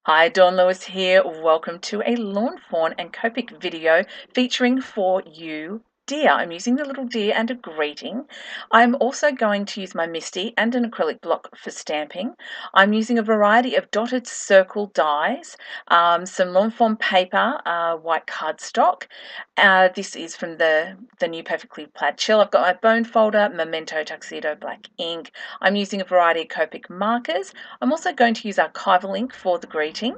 Hi, Dawn Lewis here. Welcome to a lawn fawn and Copic video featuring For You Deer. I'm using the little deer and a greeting. I'm also going to use my Misty and an acrylic block for stamping. I'm using a variety of dotted circle dies, some lawn fawn paper, white cardstock. This is from the new Perfectly Plaid Chill. I've got my bone folder, Memento Tuxedo black ink. I'm using a variety of Copic markers. I'm also going to use archival ink for the greeting,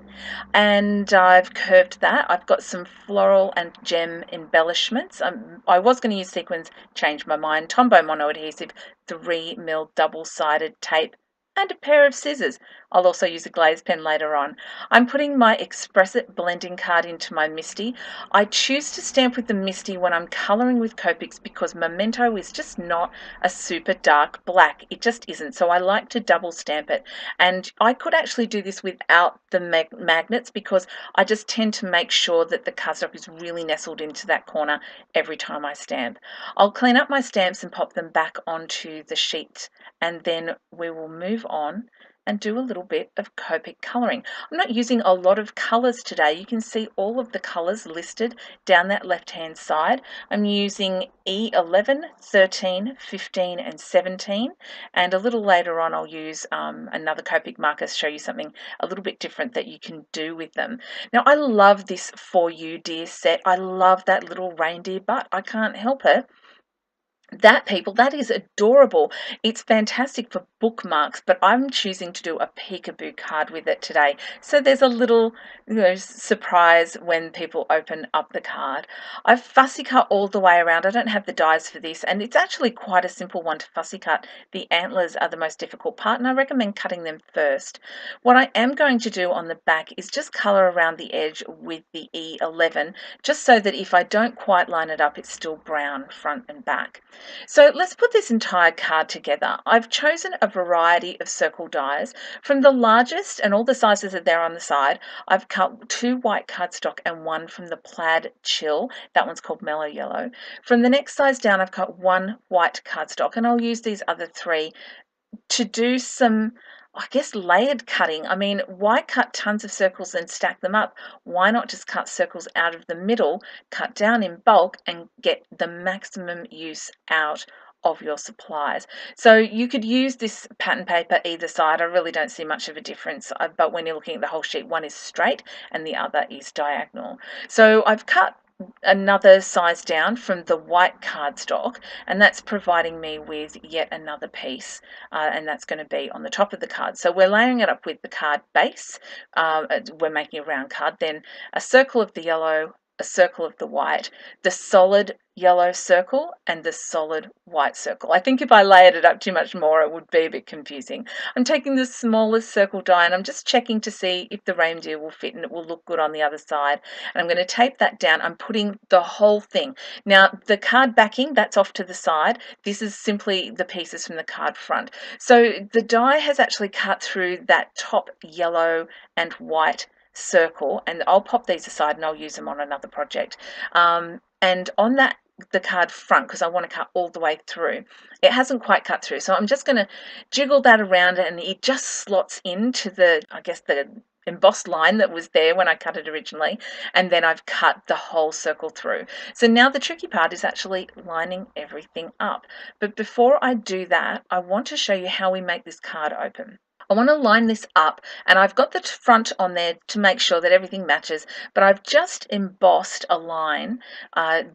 and I've curved that. I've got some floral and gem embellishments. I was going to use sequins, changed my mind. Tombow mono adhesive, 3mm double-sided tape, and a pair of scissors. I'll also use a glaze pen later on. I'm putting my Express It blending card into my Misty. I choose to stamp with the Misty when I'm colouring with Copics because Memento is just not a super dark black. It just isn't. So I like to double stamp it. And I could actually do this without the magnets because I just tend to make sure that the cardstock is really nestled into that corner every time I stamp. I'll clean up my stamps and pop them back onto the sheet, and then we will move on and do a little bit of Copic colouring. I'm not using a lot of colours today. You can see all of the colours listed down that left hand side. I'm using E11, 13, 15 and 17, and a little later on I'll use another Copic marker to show you something a little bit different that you can do with them. Now I love this For You Deer set. I love that little reindeer butt. I can't help it. That is adorable. It's fantastic for bookmarks, but I'm choosing to do a peekaboo card with it today. So there's a little, surprise when people open up the card. I've fussy cut all the way around. I don't have the dies for this, and it's actually quite a simple one to fussy cut. The antlers are the most difficult part, and I recommend cutting them first. What I am going to do on the back is just color around the edge with the E11, just so that if I don't quite line it up, it's still brown front and back. So let's put this entire card together. I've chosen a variety of circle dies. From the largest, and all the sizes are there on the side, I've cut 2 white cardstock and 1 from the Plaid Chill. That one's called Mellow Yellow. From the next size down, I've cut 1 white cardstock, and I'll use these other 3 to do some, I guess, layered cutting. I mean, why cut tons of circles and stack them up? Why not just cut circles out of the middle, cut down in bulk, and get the maximum use out of your supplies? So you could use this pattern paper either side. I really don't see much of a difference, but when you're looking at the whole sheet, one is straight and the other is diagonal. So I've cut another size down from the white cardstock, and that's providing me with yet another piece, and that's going to be on the top of the card. So we're layering it up with the card base. We're making a round card, then a circle of the yellow, a circle of the white, the solid yellow circle, and the solid white circle. I think if I layered it up too much more, it would be a bit confusing. I'm taking the smallest circle die and I'm just checking to see if the reindeer will fit and it will look good on the other side. And I'm going to tape that down. I'm putting the whole thing. Now, the card backing, that's off to the side. This is simply the pieces from the card front. So the die has actually cut through that top yellow and white circle, and I'll pop these aside and I'll use them on another project. And on the card front, because I want to cut all the way through, it hasn't quite cut through, so I'm just going to jiggle that around and it just slots into the, I guess, the embossed line that was there when I cut it originally, and then I've cut the whole circle through. So now the tricky part is actually lining everything up. But before I do that, I want to show you how we make this card open. I want to line this up, and I've got the front on there to make sure that everything matches, but I've just embossed a line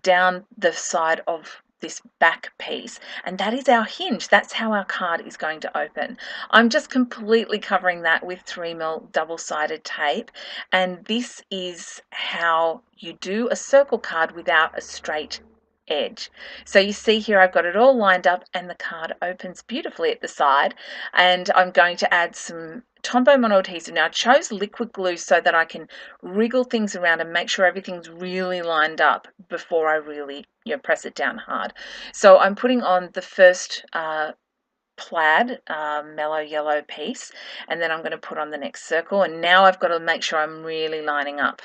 down the side of this back piece, and that is our hinge. That's how our card is going to open. I'm just completely covering that with 3mm double-sided tape, and this is how you do a circle card without a straight edge. So you see here I've got it all lined up and the card opens beautifully at the side, and I'm going to add some Tombow mono adhesive. Now I chose liquid glue so that I can wriggle things around and make sure everything's really lined up before I really press it down hard. So I'm putting on the first plaid mellow yellow piece, and then I'm going to put on the next circle, and now I've got to make sure I'm really lining up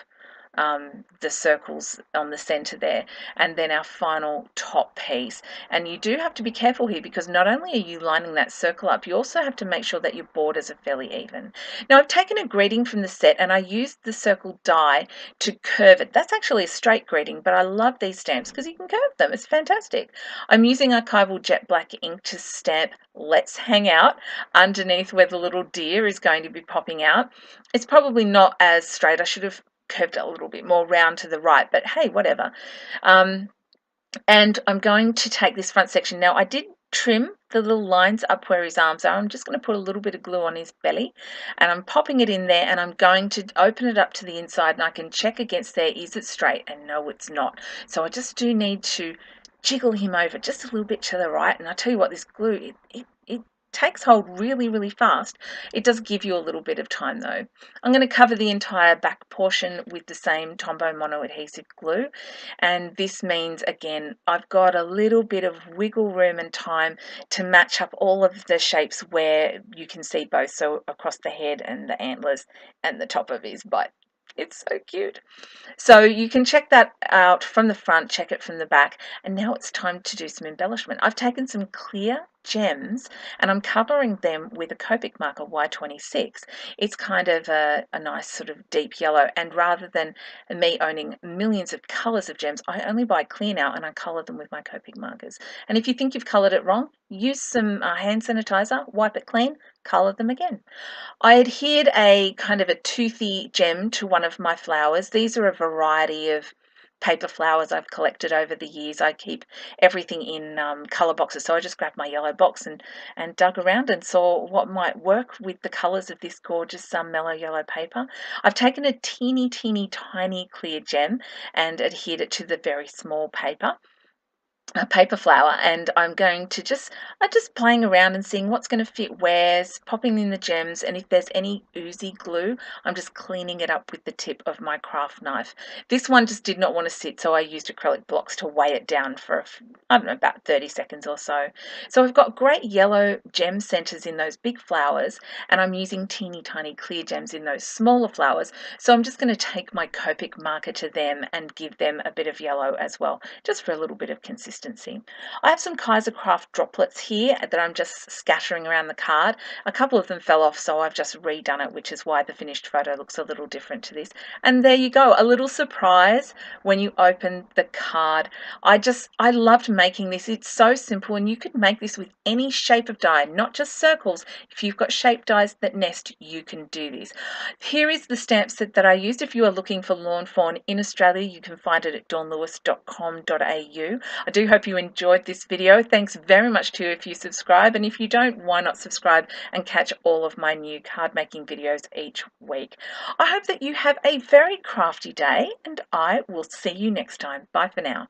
the circles on the center there, and then our final top piece. And you do have to be careful here, because not only are you lining that circle up, you also have to make sure that your borders are fairly even. Now I've taken a greeting from the set and I used the circle die to curve it. That's actually a straight greeting, but I love these stamps because you can curve them. It's fantastic. I'm using archival jet black ink to stamp "Let's Hang Out" underneath where the little deer is going to be popping out. It's probably not as straight. I should have curved it a little bit more round to the right, but hey, whatever. And I'm going to take this front section. Now I did trim the little lines up where his arms are. I'm just going to put a little bit of glue on his belly, and I'm popping it in there, and I'm going to open it up to the inside, and I can check against there, is it straight? And no, it's not. So I just do need to jiggle him over just a little bit to the right. And I tell you what, this glue, it takes hold really, really fast. It does give you a little bit of time though. I'm going to cover the entire back portion with the same Tombow mono adhesive glue, and this means, again, I've got a little bit of wiggle room and time to match up all of the shapes where you can see both, so across the head and the antlers and the top of his butt. It's so cute. So you can check that out from the front, check it from the back, and now it's time to do some embellishment. I've taken some clear gems and I'm coloring them with a Copic marker Y26. It's kind of a nice sort of deep yellow, and rather than me owning millions of colours of gems, I only buy clear now and I colour them with my Copic markers. And if you think you've coloured it wrong, use some hand sanitizer, wipe it clean, colour them again. I adhered a kind of a toothy gem to one of my flowers. These are a variety of paper flowers I've collected over the years. I keep everything in colour boxes, so I just grabbed my yellow box and dug around and saw what might work with the colours of this gorgeous mellow yellow paper. I've taken a teeny tiny clear gem and adhered it to the very small paper flower, and I'm going to I'm just playing around and seeing what's going to fit where, popping in the gems, and if there's any oozy glue, I'm just cleaning it up with the tip of my craft knife. This one just did not want to sit, so I used acrylic blocks to weigh it down for, I don't know, about 30 seconds or so. So I've got great yellow gem centers in those big flowers, and I'm using teeny tiny clear gems in those smaller flowers, so I'm just going to take my Copic marker to them and give them a bit of yellow as well, just for a little bit of consistency. I have some Kaisercraft droplets here that I'm just scattering around the card. A couple of them fell off, so I've just redone it, which is why the finished photo looks a little different to this. And there you go, a little surprise when you open the card. I loved making this. It's so simple, and you could make this with any shape of die, not just circles. If you've got shape dies that nest, you can do this. Here is the stamp set that I used. If you are looking for Lawn Fawn in Australia, you can find it at dawnlewis.com.au. I do hope you enjoyed this video. Thanks very much to you if you subscribe, and if you don't, why not subscribe and catch all of my new card making videos each week. I hope that you have a very crafty day, and I will see you next time. Bye for now.